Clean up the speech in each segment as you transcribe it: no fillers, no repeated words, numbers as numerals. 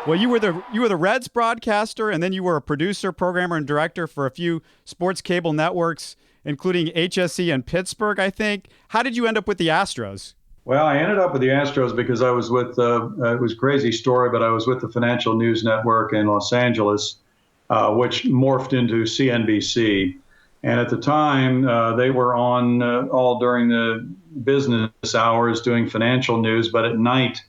Well, you were the Reds broadcaster, and then you were a producer, programmer, and director for a few sports cable networks, including HSE and Pittsburgh, I think. How did you end up with the Astros? Well, I ended up with the Astros because I was with, it was a crazy story, but I was with the Financial News Network in Los Angeles, which morphed into CNBC. And at the time, they were on all during the business hours doing financial news, but at night,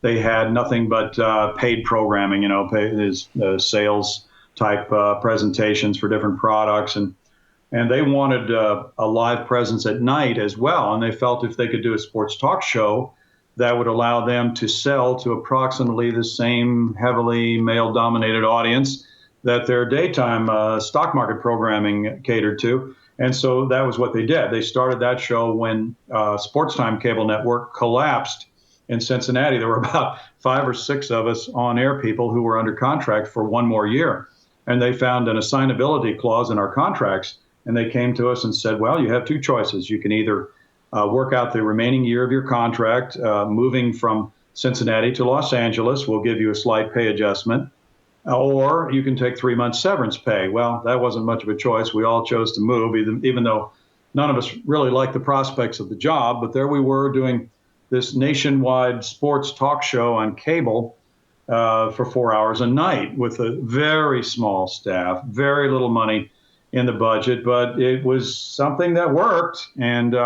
they had nothing but paid programming, sales type presentations for different products. And they wanted a live presence at night as well. And they felt if they could do a sports talk show, that would allow them to sell to approximately the same heavily male-dominated audience that their daytime stock market programming catered to. And so that was what they did. They started that show when Sports Time Cable Network collapsed in Cincinnati. There were about 5 or 6 of us on-air people who were under contract for one more year. And they found an assignability clause in our contracts. And they came to us and said, well, you have 2 choices. You can either work out the remaining year of your contract, moving from Cincinnati to Los Angeles. We'll give you a slight pay adjustment. Or you can take 3 months severance pay. Well, that wasn't much of a choice. We all chose to move, even though none of us really liked the prospects of the job. But there we were doing this nationwide sports talk show on cable for 4 hours a night with a very small staff, very little money in the budget, but it was something that worked. And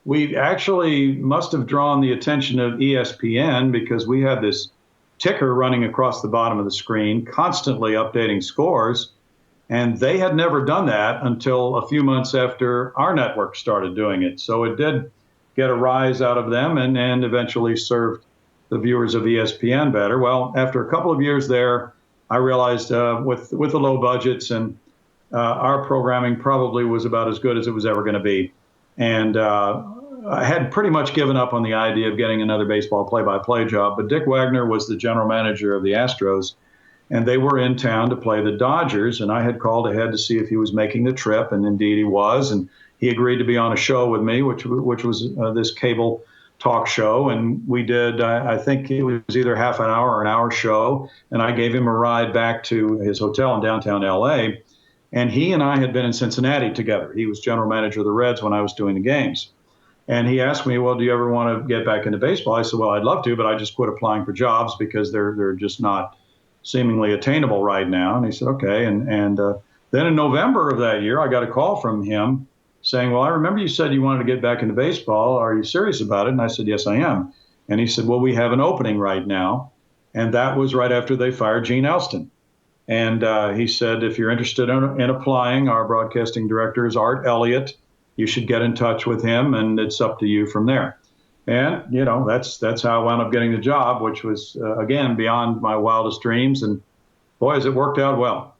we actually must have drawn the attention of ESPN because we had this ticker running across the bottom of the screen, constantly updating scores. And they had never done that until a few months after our network started doing it. So it did get a rise out of them and eventually served the viewers of ESPN better. Well, after a couple of years there, I realized with the low budgets and our programming probably was about as good as it was ever going to be. And I had pretty much given up on the idea of getting another baseball play-by-play job. But Dick Wagner was the general manager of the Astros, and they were in town to play the Dodgers. And I had called ahead to see if he was making the trip, and indeed he was. And he agreed to be on a show with me, which was this cable talk show. And we did, I think it was either half an hour or an hour show. And I gave him a ride back to his hotel in downtown L.A., and he and I had been in Cincinnati together. He was general manager of the Reds when I was doing the games. And he asked me, well, do you ever want to get back into baseball? I said, well, I'd love to, but I just quit applying for jobs because they're just not seemingly attainable right now. And he said, okay. And then in November of that year, I got a call from him saying, well, I remember you said you wanted to get back into baseball. Are you serious about it? And I said, yes, I am. And he said, well, we have an opening right now. And that was right after they fired Gene Elston. And he said, if you're interested in applying, our broadcasting director is Art Elliott. You should get in touch with him, and it's up to you from there. And, that's how I wound up getting the job, which was, again, beyond my wildest dreams. And, boy, has it worked out well.